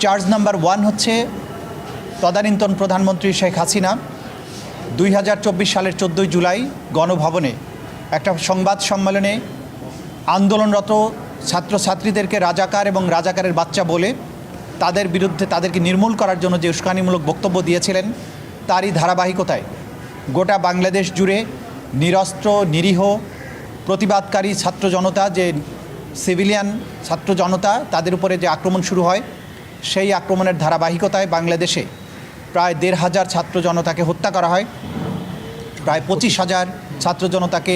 Charge number 1 হচ্ছে তদানীন্তন প্রধানমন্ত্রী শেখ হাসিনা 2024 সালের 14 জুলাই গণভবনে একটা সংবাদ সম্মেলনে আন্দোলনরত ছাত্রছাত্রীদেরকে রাজাকার এবং রাজাকারের বাচ্চা বলে তাদের বিরুদ্ধে তাদেরকে নির্মূল করার জন্য যে উস্কানিমূলক বক্তব্য দিয়েছিলেন তারই ধারাবাহিকতায় গোটা বাংলাদেশ জুড়ে নিরস্ত্র নিরীহ প্রতিবাদকারী ছাত্র জনতা, যে সিভিলিয়ান ছাত্র জনতা, তাদের উপরে যে আক্রমণ শুরু হয় সেই আক্রমণের ধারাবাহিকতায় বাংলাদেশে প্রায় 1,500 ছাত্র জনতাকে হত্যা করা হয়, প্রায় 25,000 ছাত্র জনতাকে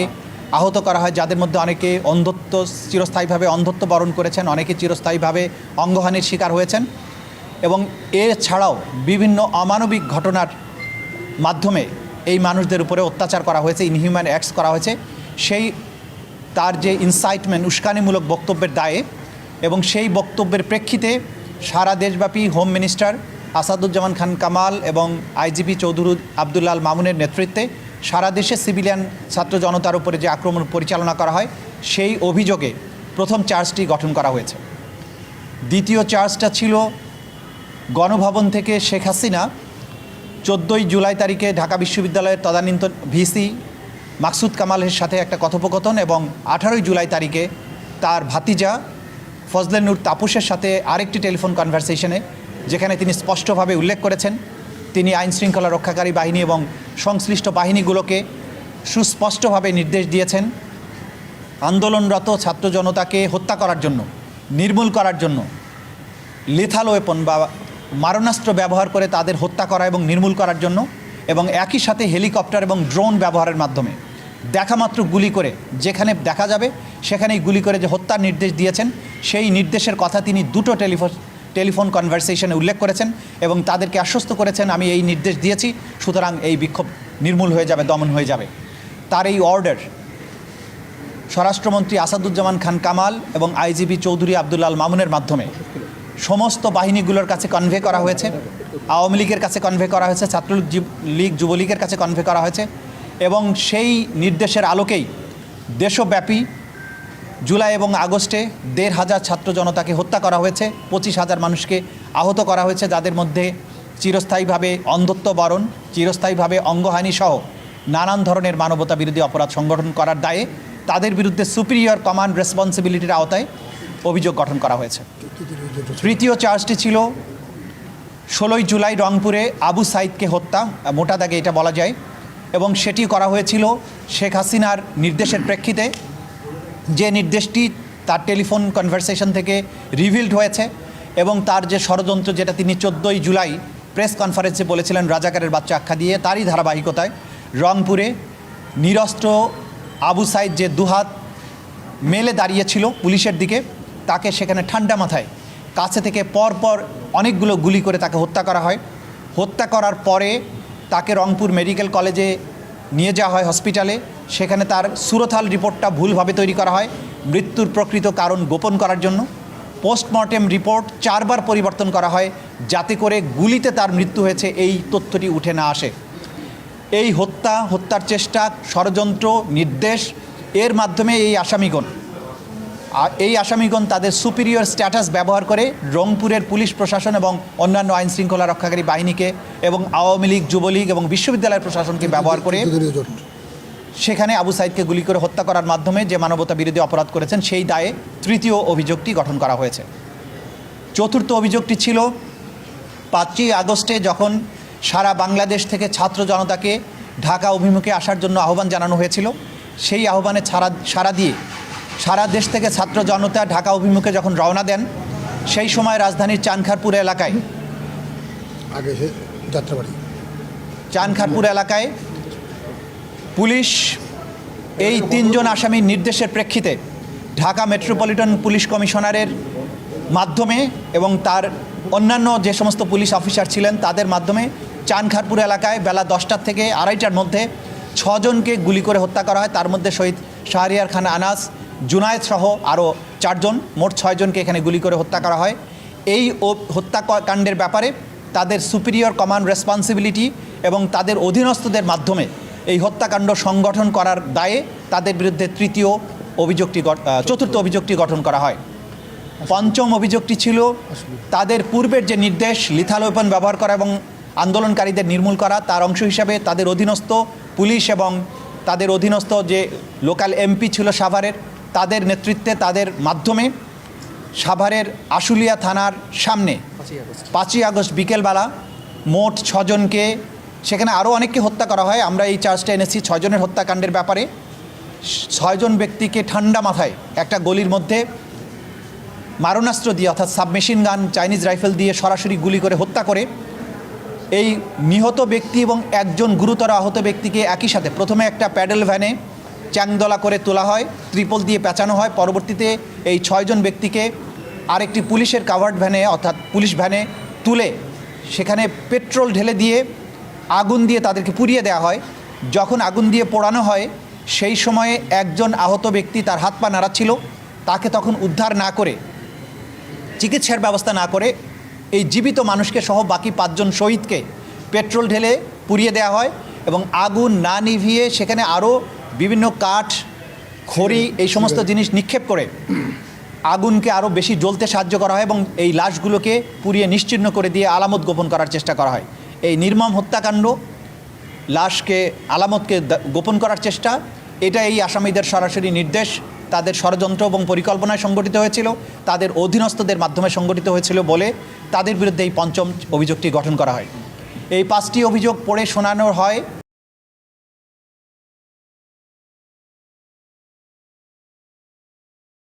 আহত করা হয়, যাদের মধ্যে অনেকে চিরস্থায়ীভাবে অন্ধত্ব বরণ করেছেন, অনেকে চিরস্থায়ীভাবে অঙ্গহানির শিকার হয়েছেন। এবং এছাড়াও বিভিন্ন অমানবিক ঘটনার মাধ্যমে এই মানুষদের উপরে অত্যাচার করা হয়েছে, ইনহিউম্যান অ্যাক্টস করা হয়েছে। সেই তার যে ইনসাইটমেন্ট, উস্কানিমূলক বক্তব্যের দায়ে এবং সেই বক্তব্যের প্রেক্ষিতে সারা দেশব্যাপী হোম মিনিস্টার আসাদুজ্জামান খান কামাল এবং আইজিপি চৌধুরী আবদুল্লাহ আল মামুনের নেতৃত্বে সারা দেশে সিভিলিয়ান ছাত্র জনতার উপরে যে আক্রমণ পরিচালনা করা হয় সেই অভিযোগে প্রথম চার্জটি গঠন করা হয়েছে। দ্বিতীয় চার্জটা ছিল গণভবন থেকে শেখ হাসিনা 14 জুলাই তারিখে ঢাকা বিশ্ববিদ্যালয়ের তদানীন্তন ভিসি মাকসুদ কামালের সাথে একটা কথোপকথন এবং 18 জুলাই তারিখে তার ভাতিজা ফজলে নূর তাপসের সাথে আরেকটি টেলিফোন কনভারসেশনে, যেখানে তিনি স্পষ্টভাবে উল্লেখ করেছেন তিনি আইনশৃঙ্খলা রক্ষাকারী বাহিনী এবং সংশ্লিষ্ট বাহিনীগুলোকে সুস্পষ্টভাবে নির্দেশ দিয়েছেন আন্দোলনরত ছাত্র জনতাকে হত্যা করার জন্য, নির্মূল করার জন্য লিথাল ওয়েপন বা মারণাস্ত্র ব্যবহার করে তাদের হত্যা করা এবং নির্মূল করার জন্য, এবং একই সাথে হেলিকপ্টার এবং ড্রোন ব্যবহারের মাধ্যমে দেখামাত্র গুলি করে, যেখানে দেখা যাবে সেখানেই গুলি করে যে হত্যার নির্দেশ দিয়েছেন, সেই নির্দেশের কথা তিনি দুটো টেলিফোন কনভারসেশনে উল্লেখ করেছেন এবং তাদেরকে আশ্বস্ত করেছেন আমি এই নির্দেশ দিয়েছি, সুতরাং এই বিক্ষোভ নির্মূল হয়ে যাবে, দমন হয়ে যাবে। তার এই অর্ডার স্বরাষ্ট্রমন্ত্রী আসাদুজ্জামান খান কামাল এবং আইজিপি চৌধুরী আবদুল্লাহ আল মামুনের মাধ্যমে সমস্ত বাহিনীগুলোর কাছে কনভে করা হয়েছে। আওয়ামী লীগের কাছে কনভে করা হয়েছে, ছাত্রলীগ যুবলীগের কাছে কনভে করা হয়েছে এবং সেই নির্দেশের আলোকেই দেশব্যাপী জুলাই এবং আগস্টে 1,500 ছাত্র জনতাকে হত্যা করা হয়েছে, 25,000 মানুষকে আহত করা হয়েছে, যাদের মধ্যে চিরস্থায়ীভাবে অন্ধত্ব বরণ, চিরস্থায়ীভাবে অঙ্গহানি সহ নানান ধরনের মানবতা বিরোধী অপরাধ সংগঠন করার দায়ে তাদের বিরুদ্ধে সুপিরিয়র কমান্ড রেসপন্সিবিলিটির আওতায় অভিযোগ গঠন করা হয়েছে। তৃতীয় চার্জটি ছিল 16 জুলাই রংপুরে আবু সাইদকে হত্যা, মোটা দাগে এটা বলা যায়, এবং সেটি করা হয়েছিল শেখ হাসিনার নির্দেশের প্রেক্ষিতে, যে নির্দেশটি তার টেলিফোন কনভারসেশন থেকে রিভিলড হয়েছে এবং তার যে ষড়যন্ত্র, যেটা তিনি 14 জুলাই প্রেস কনফারেন্সে বলেছিলেন রাজাকারের বাচ্চা আখ্যা দিয়ে, তারই ধারাবাহিকতায় রংপুরে নিরস্ত্র আবু সাইদ যে দুহাত মেলে দাঁড়িয়েছিল পুলিশের দিকে, তাকে সেখানে ঠান্ডা মাথায় কাছে থেকে পরপর অনেকগুলো গুলি করে তাকে হত্যা করা হয়। হত্যা করার পরে তাকে রংপুর মেডিকেল কলেজে নিয়ে যাওয়া হয় হসপিটালে, সেখানে তার সুরথাল রিপোর্টটা ভুলভাবে তৈরি করা হয় মৃত্যুর প্রকৃত কারণ গোপন করার জন্য। পোস্টমর্টেম রিপোর্ট 4 বার পরিবর্তন করা হয় যাতে করে গুলিতে তার মৃত্যু হয়েছে এই তথ্যটি উঠে না আসে। এই হত্যার চেষ্টা, ষড়যন্ত্র, নির্দেশ এর মাধ্যমে এই আসামিগণ তাদের সুপিরিয়র স্ট্যাটাস ব্যবহার করে রংপুরের পুলিশ প্রশাসন এবং অন্যান্য আইন শৃঙ্খলা রক্ষাকারী বাহিনীকে এবং আওয়ামী লীগ, যুবলীগ এবং বিশ্ববিদ্যালয়ের প্রশাসনকে ব্যবহার করে সেখানে আবু সাইদকে গুলি করে হত্যা করার মাধ্যমে যে মানবতা বিরোধী অপরাধ করেছেন সেই দায়ে তৃতীয় অভিযোগটি গঠন করা হয়েছে। চতুর্থ অভিযোগটি ছিল 5ই আগস্টে যখন সারা বাংলাদেশ থেকে ছাত্র জনতাকে ঢাকা অভিমুখে আসার জন্য আহ্বান জানানো হয়েছিল, সেই আহ্বানে সাড়া দিয়ে সারা দেশ থেকে ছাত্র জনতা ঢাকা অভিমুখে যখন রওনা দেন, সেই সময় রাজধানীর চানখারপুর এলাকায় পুলিশ এই 3 জন আসামির নির্দেশের প্রেক্ষিতে ঢাকা মেট্রোপলিটন পুলিশ কমিশনারের মাধ্যমে এবং তার অন্যান্য যে সমস্ত পুলিশ অফিসার ছিলেন তাদের মাধ্যমে চানখারপুর এলাকায় বেলা 10টা থেকে 2:30টার মধ্যে 6 জনকে গুলি করে হত্যা করা হয়। তার মধ্যে শহীদ শাহরিয়ার খান আনাস, জুনায়েদ সহ আরও 4 জন, মোট 6 জনকে এখানে গুলি করে হত্যা করা হয়। এই হত্যাকাণ্ডের ব্যাপারে তাদের সুপিরিয়র কমান্ড রেসপন্সিবিলিটি এবং তাদের অধীনস্থদের মাধ্যমে এই হত্যাকাণ্ড সংগঠন করার দায়ে তাদের বিরুদ্ধে চতুর্থ অভিযোগটি গঠন করা হয়। পঞ্চম অভিযোগটি ছিল তাদের পূর্বের যে নির্দেশ লিথাল ওয়েপন ব্যবহার করা এবং আন্দোলনকারীদের নির্মূল করা, তার অংশ হিসাবে তাদের অধীনস্থ পুলিশ এবং তাদের অধীনস্থ যে লোকাল এমপি ছিল সাভারের, তাদের নেতৃত্বে তাদের মাধ্যমে সাভারের আশুলিয়া থানার সামনে 5ই আগস্ট বিকেলবেলা মোট 6 জনকে, সেখানে আরও অনেককে হত্যা করা হয়। আমরা এই চার্জটা এনেছি 6 জনের হত্যাকাণ্ডের ব্যাপারে। 6 জন ব্যক্তিকে ঠান্ডা মাথায় একটা গলির মধ্যে মারণাস্ত্র দিয়ে, অর্থাৎ সাবমেশিন গান, চাইনিজ রাইফেল দিয়ে সরাসরি গুলি করে হত্যা করে এই নিহত ব্যক্তি এবং একজন গুরুতর আহত ব্যক্তিকে একই সাথে প্রথমে একটা প্যাডেল ভ্যানে চ্যাংদলা করে তোলা হয়, ত্রিপল দিয়ে পেঁচানো হয়। পরবর্তীতে এই 6 জন ব্যক্তিকে আরেকটি পুলিশের কাভার্ড ভ্যানে, অর্থাৎ পুলিশ ভ্যানে তুলে সেখানে পেট্রোল ঢেলে দিয়ে আগুন দিয়ে তাদেরকে পুড়িয়ে দেওয়া হয়। যখন আগুন দিয়ে পোড়ানো হয় সেই সময়ে একজন আহত ব্যক্তি তার হাত পা নাড়াচ্ছিল, তাকে তখন উদ্ধার না করে, চিকিৎসার ব্যবস্থা না করে এই জীবিত মানুষকে সহ বাকি 5 জন শহীদকে পেট্রোল ঢেলে পুড়িয়ে দেওয়া হয় এবং আগুন না নিভিয়ে সেখানে আরও বিভিন্ন কাঠ, খড়ি, এই সমস্ত জিনিস নিক্ষেপ করে আগুনকে আরও বেশি জ্বলতে সাহায্য করা হয় এবং এই লাশগুলোকে পুড়িয়ে নিশ্চিহ্ন করে দিয়ে আলামত গোপন করার চেষ্টা করা হয়। এই নির্মম হত্যাকাণ্ড, লাশকে, আলামতকে গোপন করার চেষ্টা, এটা এই আসামিদের সরাসরি নির্দেশ, তাদের ষড়যন্ত্র এবং পরিকল্পনায় সংগঠিত হয়েছিল, তাদের অধীনস্থদের মাধ্যমে সংগঠিত হয়েছিল বলে তাদের বিরুদ্ধে এই পঞ্চম অভিযোগটি গঠন করা হয়। এই 5টি অভিযোগ পড়ে শোনানো হয়